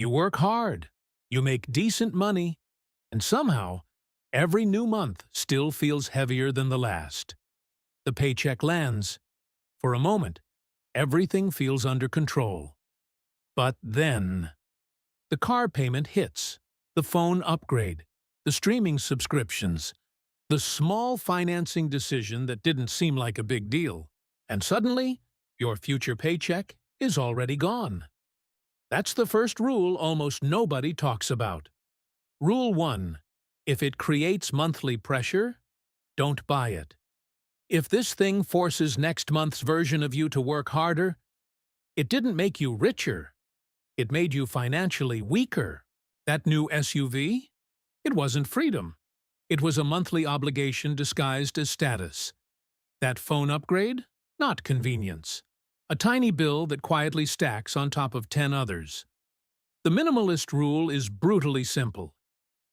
You work hard, you make decent money, and somehow, every new month still feels heavier than the last. The paycheck lands. For a moment, everything feels under control. But then, the car payment hits, the phone upgrade, the streaming subscriptions, the small financing decision that didn't seem like a big deal. And suddenly, your future paycheck is already gone. That's the first rule almost nobody talks about. Rule 1. If it creates monthly pressure, don't buy it. If this thing forces next month's version of you to work harder, it didn't make you richer. It made you financially weaker. That new SUV? It wasn't freedom. It was a monthly obligation disguised as status. That phone upgrade? Not convenience. A tiny bill that quietly stacks on top of 10 others. The minimalist rule is brutally simple.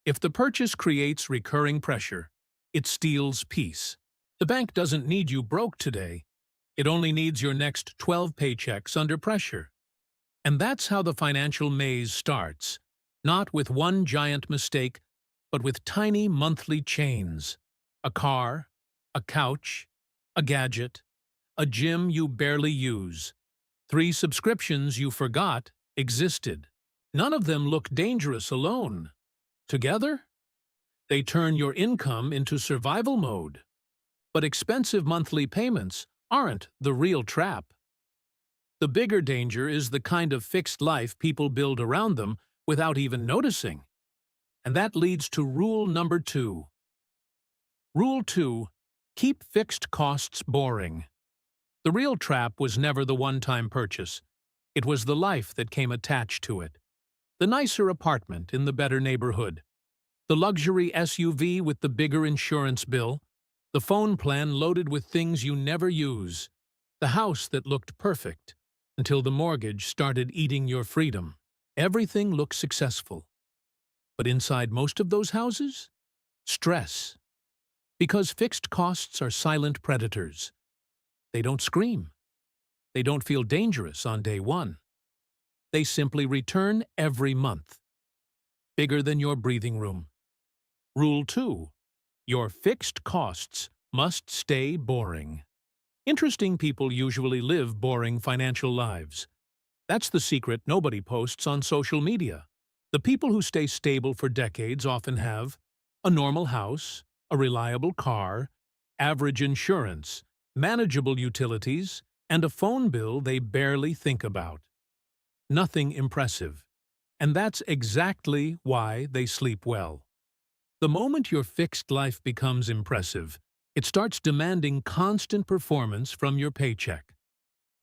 If the purchase creates recurring pressure, it steals peace. The bank doesn't need you broke today. It only needs your next 12 paychecks under pressure. And that's how the financial maze starts. Not with one giant mistake, but with tiny monthly chains. A car, a couch, a gadget, a gym you barely use. 3 subscriptions you forgot existed. None of them look dangerous alone. Together, they turn your income into survival mode. But expensive monthly payments aren't the real trap. The bigger danger is the kind of fixed life people build around them without even noticing. And that leads to rule number 2. Rule 2. Keep fixed costs boring. The real trap was never the one-time purchase. It was the life that came attached to it. The nicer apartment in the better neighborhood. The luxury SUV with the bigger insurance bill. The phone plan loaded with things you never use. The house that looked perfect until the mortgage started eating your freedom. Everything looked successful. But inside most of those houses? Stress. Because fixed costs are silent predators. They don't scream. They don't feel dangerous on day one. They simply return every month. Bigger than your breathing room. Rule 2. Your fixed costs must stay boring. Interesting people usually live boring financial lives. That's the secret nobody posts on social media. The people who stay stable for decades often have a normal house, a reliable car, average insurance, manageable utilities, and a phone bill they barely think about. Nothing impressive. And that's exactly why they sleep well. The moment your fixed life becomes impressive, it starts demanding constant performance from your paycheck.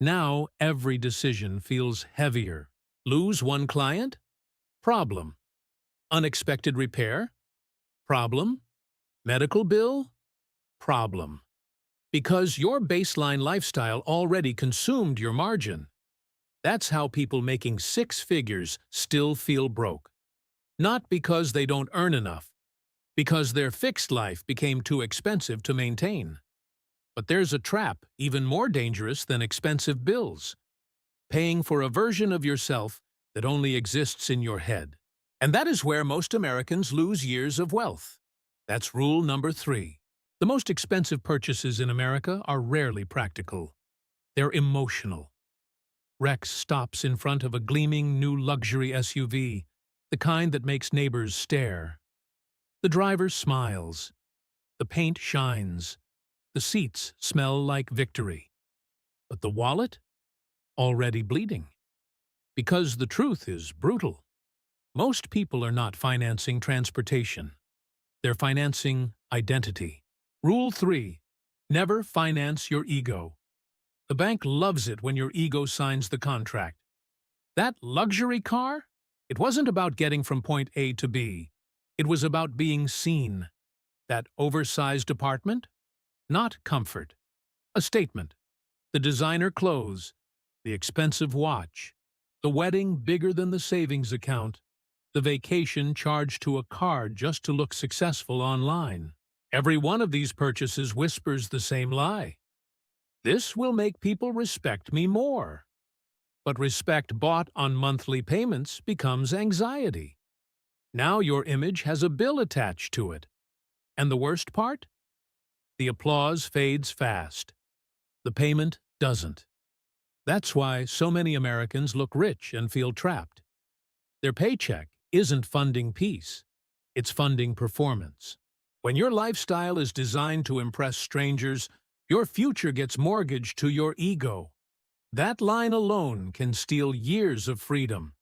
Now every decision feels heavier. Lose one client? Problem. Unexpected repair? Problem. Medical bill? Problem. Because your baseline lifestyle already consumed your margin. That's how people making 6 figures still feel broke. Not because they don't earn enough, because their fixed life became too expensive to maintain. But there's a trap even more dangerous than expensive bills. Paying for a version of yourself that only exists in your head. And that is where most Americans lose years of wealth. That's rule number 3. The most expensive purchases in America are rarely practical. They're emotional. Rex stops in front of a gleaming new luxury SUV, the kind that makes neighbors stare. The driver smiles. The paint shines. The seats smell like victory. But the wallet? Already bleeding. Because the truth is brutal. Most people are not financing transportation. They're financing identity. Rule 3. Never finance your ego. The bank loves it when your ego signs the contract. That luxury car? It wasn't about getting from point A to B. It was about being seen. That oversized apartment? Not comfort. A statement. The designer clothes. The expensive watch. The wedding bigger than the savings account. The vacation charged to a card just to look successful online. Every one of these purchases whispers the same lie. This will make people respect me more. But respect bought on monthly payments becomes anxiety. Now your image has a bill attached to it. And the worst part? The applause fades fast. The payment doesn't. That's why so many Americans look rich and feel trapped. Their paycheck isn't funding peace. It's funding performance. When your lifestyle is designed to impress strangers, your future gets mortgaged to your ego. That line alone can steal years of freedom.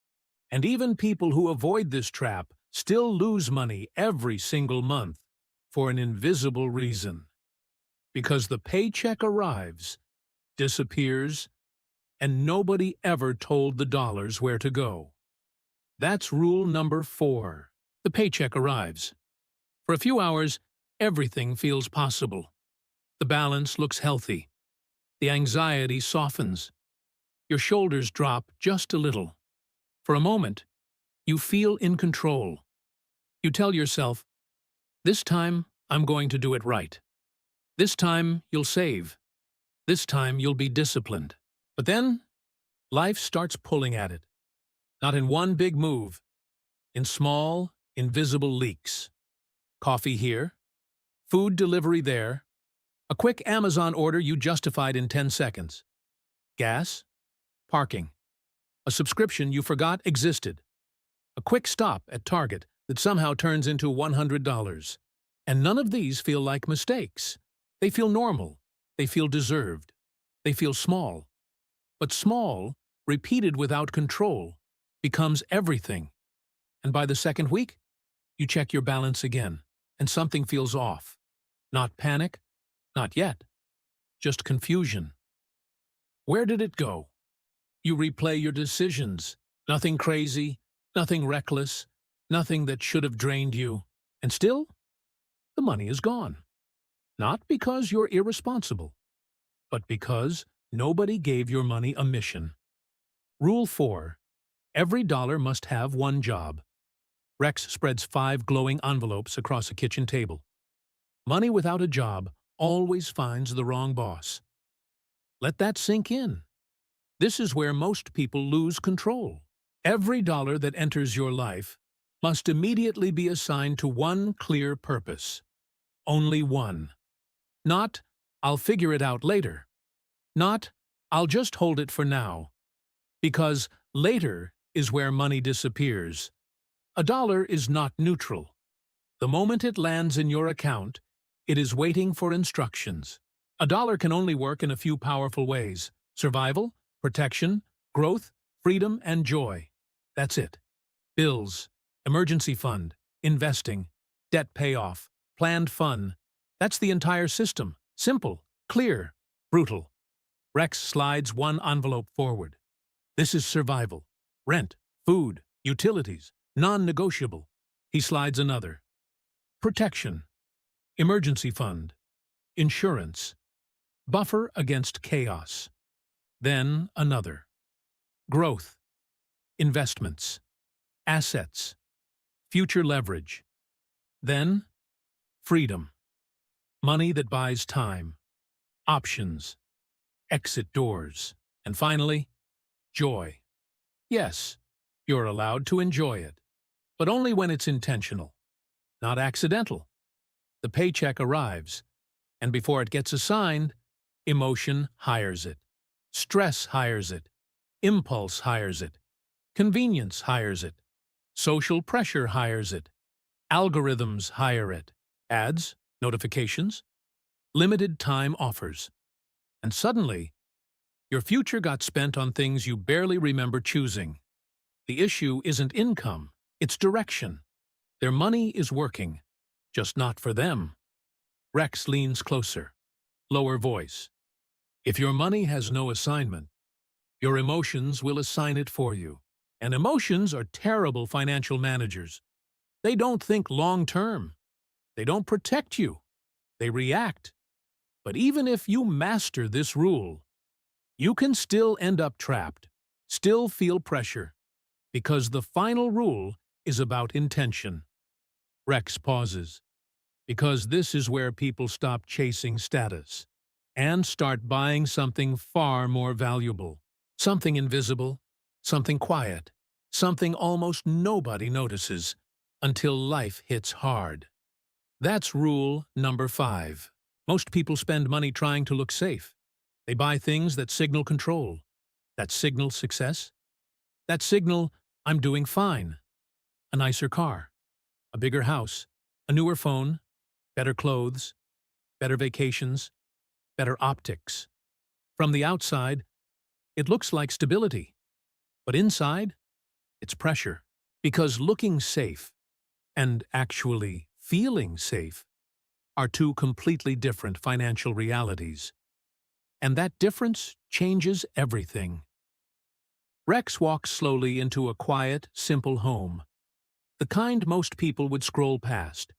And even people who avoid this trap still lose money every single month for an invisible reason. Because the paycheck arrives, disappears, and nobody ever told the dollars where to go. That's rule number 4. The paycheck arrives. For a few hours, everything feels possible. The balance looks healthy. The anxiety softens. Your shoulders drop just a little. For a moment, you feel in control. You tell yourself, this time I'm going to do it right. This time you'll save. This time you'll be disciplined. But then, life starts pulling at it. Not in one big move, in small, invisible leaks. Coffee here, food delivery there, a quick Amazon order you justified in 10 seconds. Gas, parking, a subscription you forgot existed, a quick stop at Target that somehow turns into $100. And none of these feel like mistakes. They feel normal. They feel deserved. They feel small. But small, repeated without control, becomes everything. And by the second week, you check your balance again, and something feels off. Not panic, not yet, just confusion. Where did it go? You replay your decisions. Nothing crazy, nothing reckless, nothing that should have drained you. And still, the money is gone. Not because you're irresponsible, but because nobody gave your money a mission. Rule 4. Every dollar must have one job. Rex spreads 5 glowing envelopes across a kitchen table. Money without a job always finds the wrong boss. Let that sink in. This is where most people lose control. Every dollar that enters your life must immediately be assigned to one clear purpose. Only one. Not, I'll figure it out later. Not, I'll just hold it for now. Because later is where money disappears. A dollar is not neutral. The moment it lands in your account, it is waiting for instructions. A dollar can only work in a few powerful ways: survival, protection, growth, freedom, and joy. That's it. Bills, emergency fund, investing, debt payoff, planned fun. That's the entire system. Simple, clear, brutal. Rex slides one envelope forward. This is survival. Rent, food, utilities, non-negotiable. He slides another. Protection, emergency fund, insurance, buffer against chaos. Then another. Growth, investments, assets, future leverage. Then freedom, money that buys time, options, exit doors, and finally, joy. Yes, you're allowed to enjoy it, but only when it's intentional, not accidental. The paycheck arrives, and before it gets assigned, emotion hires it, stress hires it, impulse hires it, convenience hires it, social pressure hires it, algorithms hire it, ads, notifications, limited time offers. And suddenly, your future got spent on things you barely remember choosing. The issue isn't income, it's direction. Their money is working, just not for them. Rex leans closer, lower voice. If your money has no assignment, your emotions will assign it for you. And emotions are terrible financial managers. They don't think long-term. They don't protect you. They react. But even if you master this rule, you can still end up trapped, still feel pressure, because the final rule is about intention. Rex pauses, because this is where people stop chasing status and start buying something far more valuable. Something invisible, something quiet, something almost nobody notices until life hits hard. That's rule number 5. Most people spend money trying to look safe. They buy things that signal control, that signal success, that signal I'm doing fine. A nicer car, a bigger house, a newer phone, better clothes, better vacations, better optics. From the outside, it looks like stability, but inside, it's pressure. Because looking safe and actually feeling safe are two completely different financial realities. And that difference changes everything. Rex walks slowly into a quiet, simple home. The kind most people would scroll past.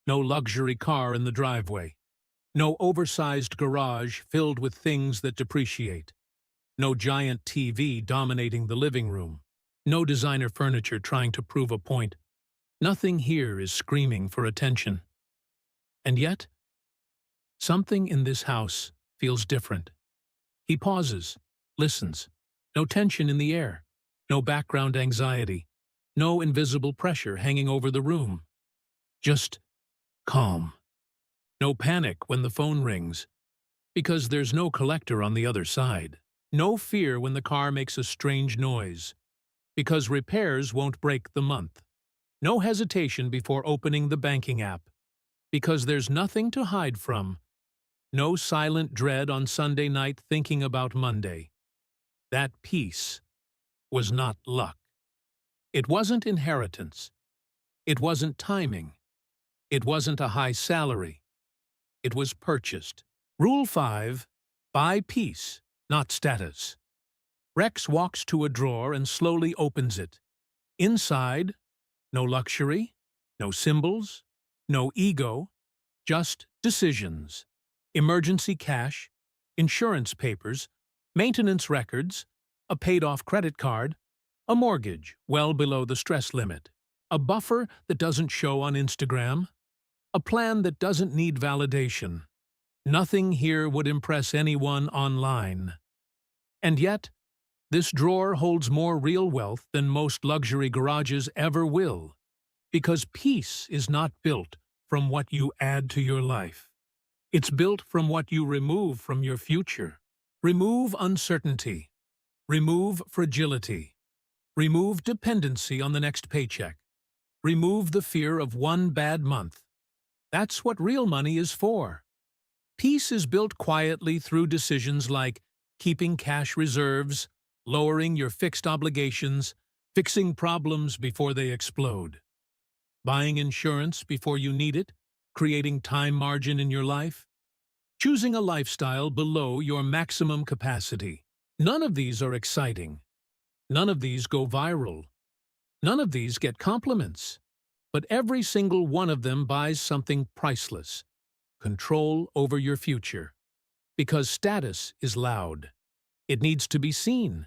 No luxury car in the driveway. No oversized garage filled with things that depreciate. No giant TV dominating the living room. No designer furniture trying to prove a point. Nothing here is screaming for attention. And yet, something in this house feels different. He pauses, listens. No tension in the air. No background anxiety. No invisible pressure hanging over the room. Just calm. No panic when the phone rings, because there's no collector on the other side. No fear when the car makes a strange noise, because repairs won't break the month. No hesitation before opening the banking app, because there's nothing to hide from. No silent dread on Sunday night thinking about Monday. That peace was not luck. It wasn't inheritance. It wasn't timing. It wasn't a high salary. It was purchased. Rule 5. Buy peace, not status. Rex walks to a drawer and slowly opens it. Inside, no luxury, no symbols, no ego, just decisions. Emergency cash, insurance papers, maintenance records, a paid-off credit card, a mortgage well below the stress limit, a buffer that doesn't show on Instagram, a plan that doesn't need validation. Nothing here would impress anyone online. And yet, this drawer holds more real wealth than most luxury garages ever will, because peace is not built from what you add to your life. It's built from what you remove from your future. Remove uncertainty. Remove fragility. Remove dependency on the next paycheck. Remove the fear of one bad month. That's what real money is for. Peace is built quietly through decisions like keeping cash reserves, lowering your fixed obligations, fixing problems before they explode, buying insurance before you need it, creating time margin in your life, choosing a lifestyle below your maximum capacity. None of these are exciting. None of these go viral. None of these get compliments. But every single one of them buys something priceless: control over your future. Because status is loud. It needs to be seen.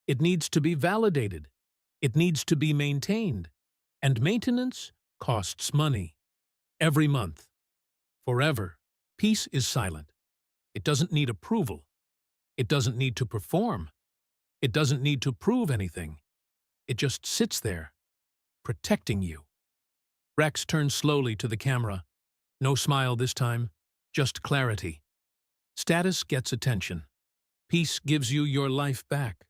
It needs to be validated. It needs to be maintained. And maintenance costs money. Every month. Forever. Peace is silent. It doesn't need approval. It doesn't need to perform. It doesn't need to prove anything. It just sits there, protecting you. Rex turns slowly to the camera. No smile this time, just clarity. Status gets attention. Peace gives you your life back.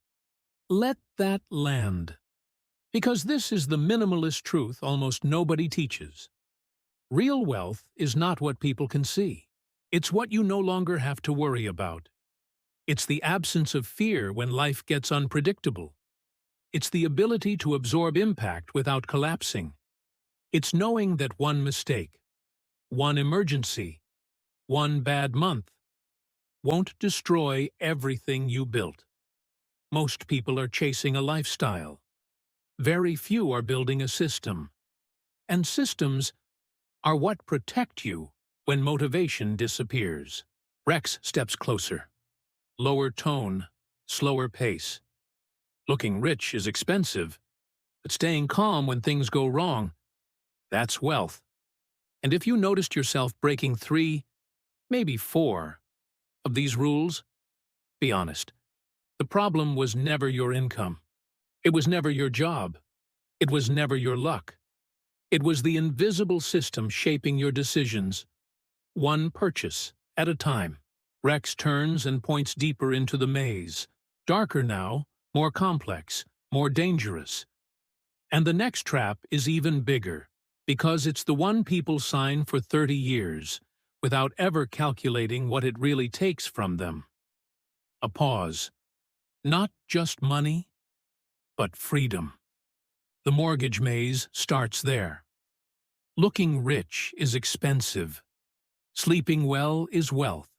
Let that land. Because this is the minimalist truth almost nobody teaches. Real wealth is not what people can see. It's what you no longer have to worry about. It's the absence of fear when life gets unpredictable. It's the ability to absorb impact without collapsing. It's knowing that one mistake, one emergency, one bad month won't destroy everything you built. Most people are chasing a lifestyle. Very few are building a system. And systems are what protect you when motivation disappears. Rex steps closer. Lower tone, slower pace. Looking rich is expensive, but staying calm when things go wrong, that's wealth. And if you noticed yourself breaking 3, maybe 4, of these rules, be honest. The problem was never your income. It was never your job. It was never your luck. It was the invisible system shaping your decisions, one purchase at a time. Rex turns and points deeper into the maze, darker now, more complex, more dangerous. And the next trap is even bigger, because it's the one people sign for 30 years, without ever calculating what it really takes from them. A pause. Not just money, but freedom. The mortgage maze starts there. Looking rich is expensive. Sleeping well is wealth.